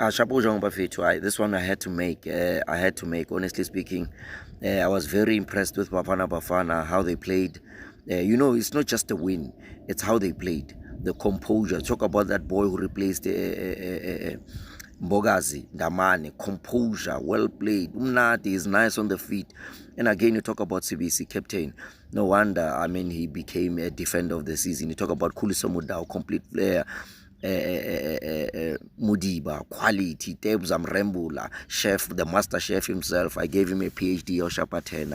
Shapo Jong Bafetu, this one I had to make. Honestly speaking, I was very impressed with Bafana Bafana, how they played. It's not just a win, it's how they played. The composure. Talk about that boy who replaced Mbogazi, Damane, composure, well played. Umnati is nice on the feet. And again, you talk about CBC captain. No wonder, he became a defender of the season. You talk about Kulisa Mudau, complete player. Mudiba, quality, Tebs Rembula, chef, the master chef himself. I gave him a PhD or Shapaten.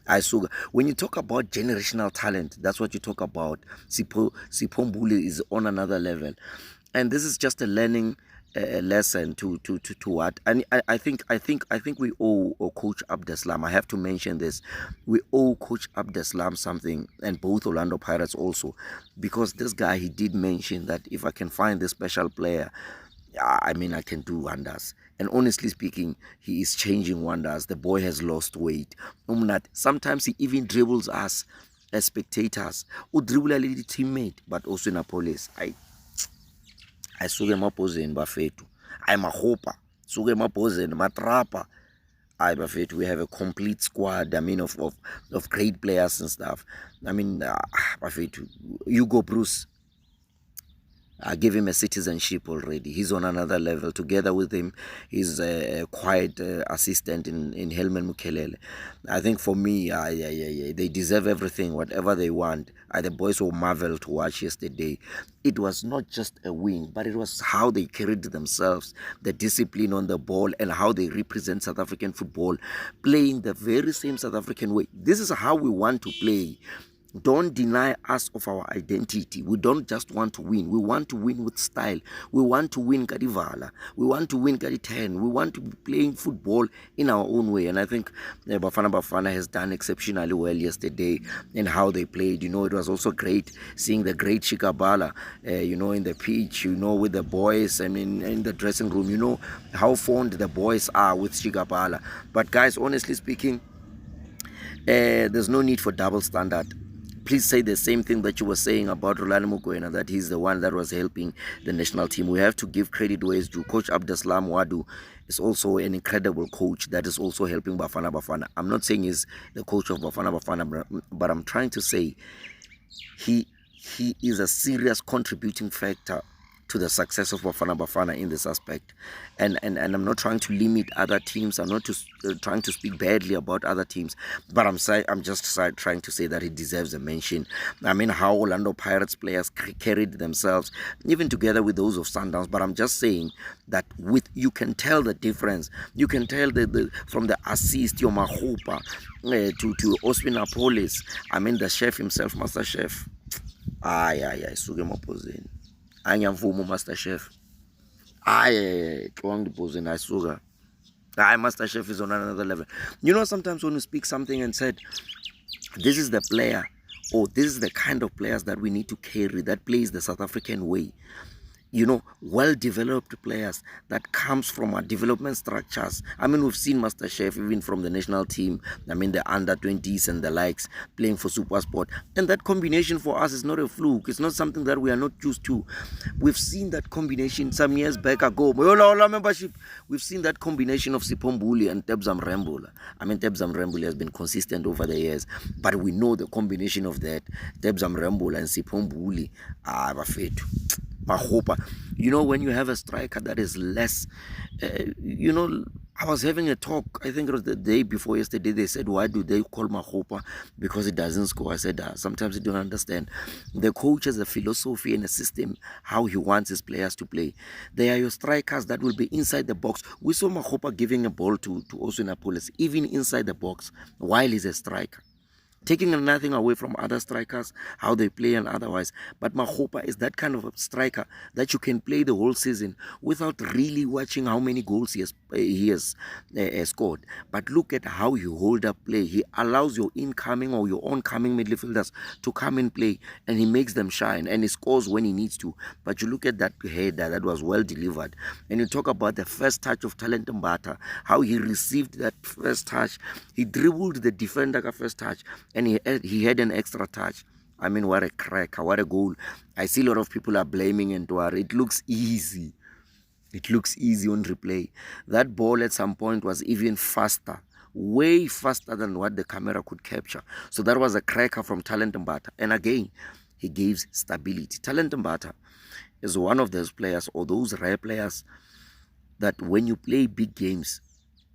I sugar. When you talk about generational talent, that's what you talk about. Sipombuli is on another level. And this is just a learning lesson to what, and I think we owe Coach Abdeslam. I have to mention this. We owe Coach Abdeslam something, and both Orlando Pirates also, because this guy, he did mention that if I can find this special player, I can do wonders. And honestly speaking, he is changing wonders. The boy has lost weight. Sometimes he even dribbles us as spectators, or dribble a little teammate, but also in a police. I suke emabhozeni bafethu. I'm a hoper. Suke emabhozeni matrapa. Bafethu, we have a complete squad. Of great players and stuff. Bafethu, Hugo Bruce. I give him a citizenship already. He's on another level. Together with him, he's a quiet assistant in Helman Mukelele. I think for me, they deserve everything, whatever they want. The boys were marvel to watch yesterday. It was not just a win, but it was how they carried themselves, the discipline on the ball, and how they represent South African football, playing the very same South African way. This is how we want to play. Don't deny us of our identity. We don't just want to win. We want to win with style. We want to win Kadivala. We want to win Kadi 10. We want to be playing football in our own way. And I think Bafana Bafana has done exceptionally well yesterday in how they played. It was also great seeing the great Shikabala, in the pitch, with the boys, in the dressing room. How fond the boys are with Shikabala. But guys, honestly speaking, there's no need for double standard. Please say the same thing that you were saying about Rwanda Mokoena, that he's the one that was helping the national team. We have to give credit where it's due. Coach Abdeslam Wadu is also an incredible coach that is also helping Bafana Bafana. I'm not saying he's the coach of Bafana Bafana, but I'm trying to say he is a serious contributing factor to the success of Bafana Bafana in this aspect. And I'm not trying to limit other teams. I'm not trying to speak badly about other teams, but I'm just trying to say that he deserves a mention. How Orlando Pirates players carried themselves, even together with those of Sundowns. But I'm just saying that you can tell the difference. You can tell from the assist, your Mahopa, to Ospinapolis. The chef himself, Master Chef. Suge Mapozeni. Anyamvumo Master Chef. Master Chef is on another level. Sometimes when you speak something and said, this is the player, or this is the kind of players that we need to carry, that plays the South African way. Well-developed players that comes from our development structures. We've seen Master Chef even from the national team, the under-20s and the likes, playing for SuperSport. And that combination for us is not a fluke. It's not something that we are not used to. We've seen that combination some years back ago. Membership. We've seen that combination of Sipombuli and Tebzam Rembula. Tebzam Rembula has been consistent over the years, but we know the combination of that, Tebzam Rembula and Sipombuli, bafethu. Mahopa. When you have a striker that is less, I was having a talk, I think it was the day before yesterday. They said, why do they call Mahopa? Because it doesn't score. I said, sometimes you don't understand. The coach has a philosophy and a system, how he wants his players to play. They are your strikers that will be inside the box. We saw Mahopa giving a ball to Osinapolis, even inside the box, while he's a striker. Taking nothing away from other strikers, how they play and otherwise. But Mahopa is that kind of a striker that you can play the whole season without really watching how many goals he has scored. But look at how he hold up play. He allows your incoming or your oncoming midfielders to come and play, and he makes them shine, and he scores when he needs to. But you look at that header that was well delivered, and you talk about the first touch of Talent Mbata, how he received that first touch. He dribbled the defender at first touch, and he had an extra touch. What a cracker, what a goal. I see a lot of people are blaming Ntwari. It looks easy. It looks easy on replay. That ball at some point was even faster, way faster than what the camera could capture. So that was a cracker from Talent Mbata. And again, he gives stability. Talent Mbata is one of those players, or those rare players, that when you play big games,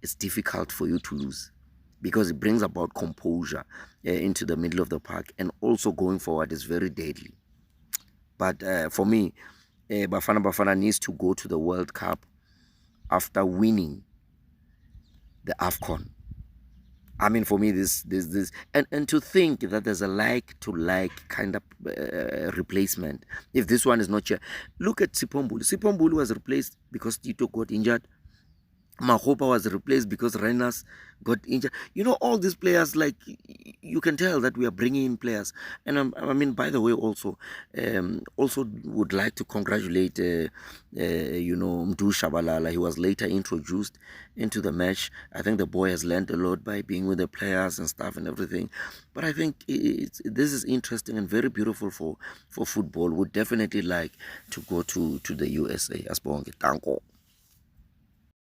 it's difficult for you to lose, because it brings about composure into the middle of the park, and also going forward is very deadly. But for me, Bafana Bafana needs to go to the World Cup after winning the AFCON. I mean, for me, this, and to think that there's a like-to-like kind of replacement. If this one is not here, look at Sipombulu. Sipombulu was replaced because Tito got injured. Mahopa was replaced because Renas got injured. You know, all these players, like, you can tell that we are bringing in players. And I mean, by the way, also would like to congratulate, you know, Mdu Shabalala. He was later introduced into the match. I think the boy has learned a lot by being with the players and stuff and everything. But I think this is interesting and very beautiful for football. Would definitely like to go to the USA. Asbonge. Tanko.